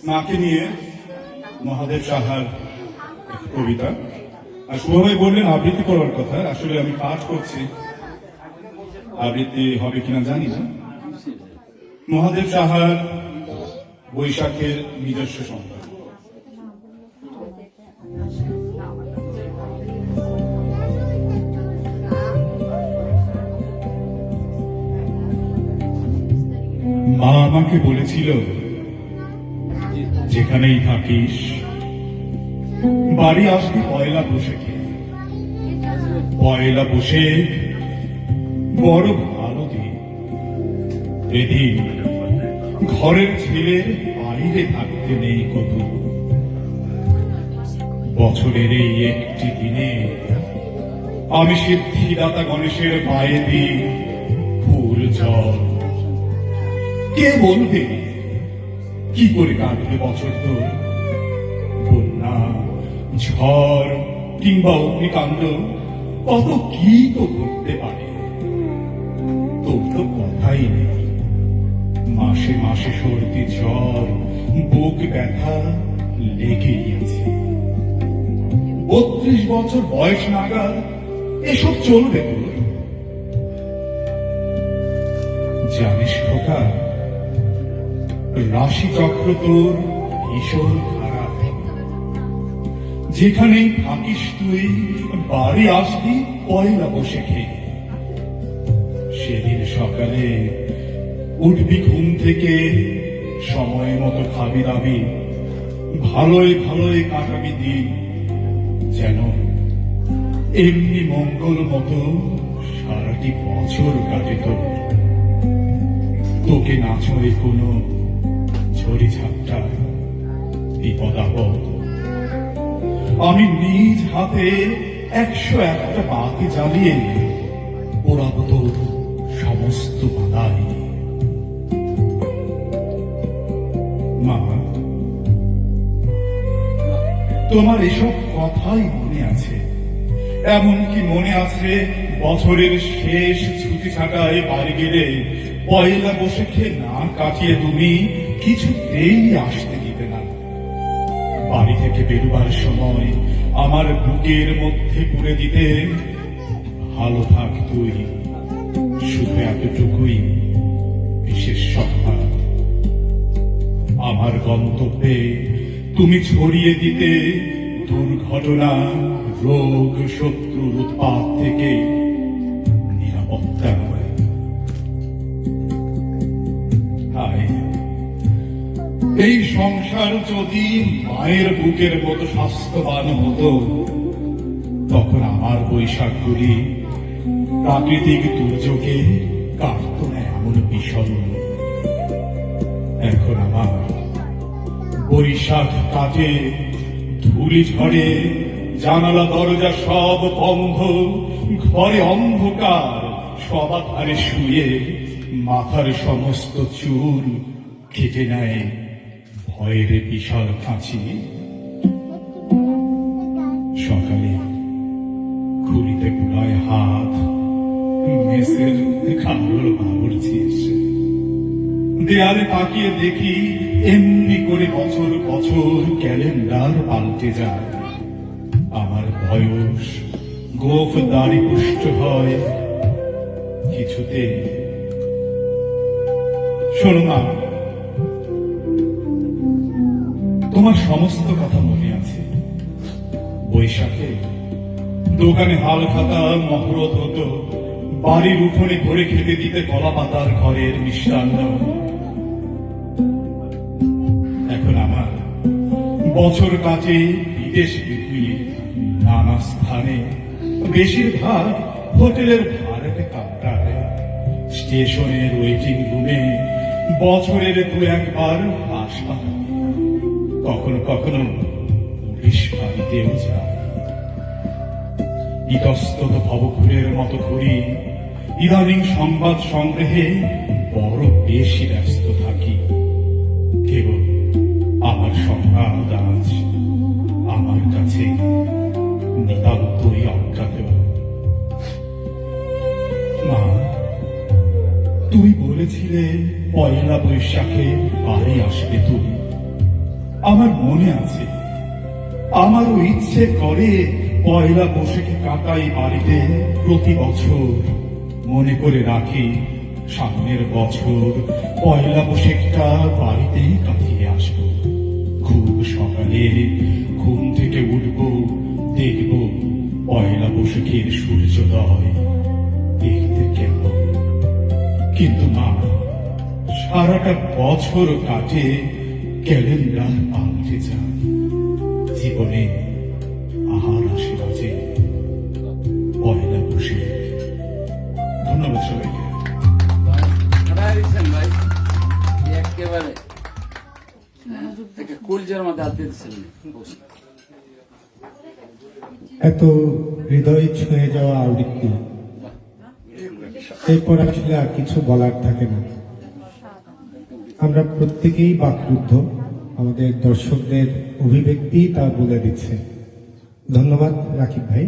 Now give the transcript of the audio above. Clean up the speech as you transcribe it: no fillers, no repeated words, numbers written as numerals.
মাকে নিয়ে মহাদেব সাহার কবিতা। আর শুভভাই বললেন আবৃত্তি করার কথা। আসলে আমি পাঠ করছি, আবৃত্তি হবে কিনা জানি না। মহাদেব সাহার বৈশাখের নিজস্ব সংবাদ। মা আমাকে বলেছিল, যেখানেই থাকিস বাড়ি আসবি পয়লা বৈশাখে। পয়লা বৈশাখ বড় ভালো দিন। এদিন ঘরের ছেলের বাইরে থাকতে নেই কবু। বছরের এই একটি দিনে আমি সিদ্ধিদাতা গণেশের পায়ে দিই ফুল জল। কে বলবে কি করে কাটবে বছর তো? বন্যা, ঝড় কিংবা অগ্নিকাণ্ড কত কি তো ঘটতে পারে। তোর তো কথাই নেই। মাসে মাসে সর্দি জ্বর, বুক ব্যথা লেগেই আছে। 32 বছর বয়স নাগাদ এসব চলবে তোর? জানিস খোকা, রাশি চক্র তোর ভীষণ খারাপ। যেখানেই থাকিস তুই বাড়ি আসবি পয়লা বৈশাখে। সেদিন সকালে উঠবি ঘুম থেকে, সময় মতো খাবি দাবি, ভালোই ভালোই কাটাবি দিন। যেন এমনি মঙ্গল মতো সারাটি বছর কাটে তোর। তোকে না ছড়ে কোনো ঝড়ি ঝাপটা বিপদ আপদ। আমি নিজ হাতে 101টা বাতি জ্বালিয়ে পোড়াবো তোর সমস্ত বাধাই। মা, তোমার এসব কথাই মনে আছে? এমনকি মনে আছে বছরের শেষ ছুটি ছাটায় বাড়ি গেলে পয়লা বৈশাখে না কাটিয়ে তুমি কিছুতেই আসতে দিতে না। বাড়ি থেকে বেরোবার সময় আমার বুকের মধ্যে পুরে দিতে, ভালো থাক তুই, শুধু এতটুকুই বিশেষ সংবাদ। আমার গন্তব্যে তুমি ছড়িয়ে দিতে দুর্ঘটনা, রোগ, শত্রুর উৎপাত থেকে নিরাপত্তা। এই সংসার যদি মায়ের বুকের মতো স্বাস্থ্যবান হতো, তখন আমার বৈশাখগুলি প্রাকৃতিক দুর্যোগে কাটত না এমন বিষণ। এখন আমার বৈশাখ কাটে ধুলি ঝড়ে, জানালা দরজা সব বন্ধ, ঘরে অন্ধকার, সবাধারে শুয়ে মাথার সমস্ত চুল কেটে নেয় ভয়ের বিশাল কাঁচি। সকালে খুলিতে গুলায় হাত, মেসের কামড় বাবুর্চি এসে দেয়ালে তাকিয়ে দেখি এমনি করে বছর বছর ক্যালেন্ডার পাল্টে যায়। আমার বয়স গোফ দাড়ি পুষ্ট হয় কিছুতে। শোনো মা, তোমার সমস্ত কথা মনে আছে। বৈশাখে দোকানে হাল খাতা মহরত হতো, বাড়ির উঠোনে ভরে খেতে দিতে কলা পাতার ঘরের মিষ্টান্ন। এখন আমার বছর কাটে বিদেশ বিপুলি নানা স্থানে, বেশিরভাগ হোটেলের ভাড়াটে কামরায়, স্টেশনের ওয়েটিং রুমে, বছরের 2-1 বার হাসপাতাল, কখনো কখনো পুলিশ বাড়িতেও যায়। ইতস্তত ভবঘুরের মতো ঘুরি, ইদানিং সংবাদ সংগ্রহে বড় বেশি ব্যস্ত থাকি। কেবল আমার সংবাদ আজ আমার কাছে নিতান্তই অজ্ঞাত। মা, তুমি বলেছিলে পয়লা বৈশাখে বাড়ি আসবে তুমি। আমার মনে আছে। আমারও ইচ্ছে করে পয়লা বৈশাখে কাটাই বাড়িতে প্রতি বছর। মনে করে রাখি সামনের বছর পয়লা বৈশাখটা বাড়িতেই কাটিয়ে আসবো। খুব সকালে ঘুম থেকে উঠব, দেখব পয়লা বৈশাখের সূর্যোদয় দেখতে কেমন। কিন্তু না, সারাটা বছর কাটে, ক্যালেন্ডার পাল্টে যায়, জীবনে আর আসে বাজে পয়লা বৈশাখ। ধন্যবাদ সবাইকে। ভাই একেবারে একটা কুলজার মধ্যে হাত দিয়েছিলেন। এত হৃদয় ছুঁয়ে যাওয়া আবৃত্তি, এরপর আসলে আর কিছু বলার থাকে না। আমরা প্রত্যেকেই বাকরুদ্ধ, আমাদের দর্শকদের অভিব্যক্তি তা বলে দিচ্ছে। ধন্যবাদ রাকিব ভাই।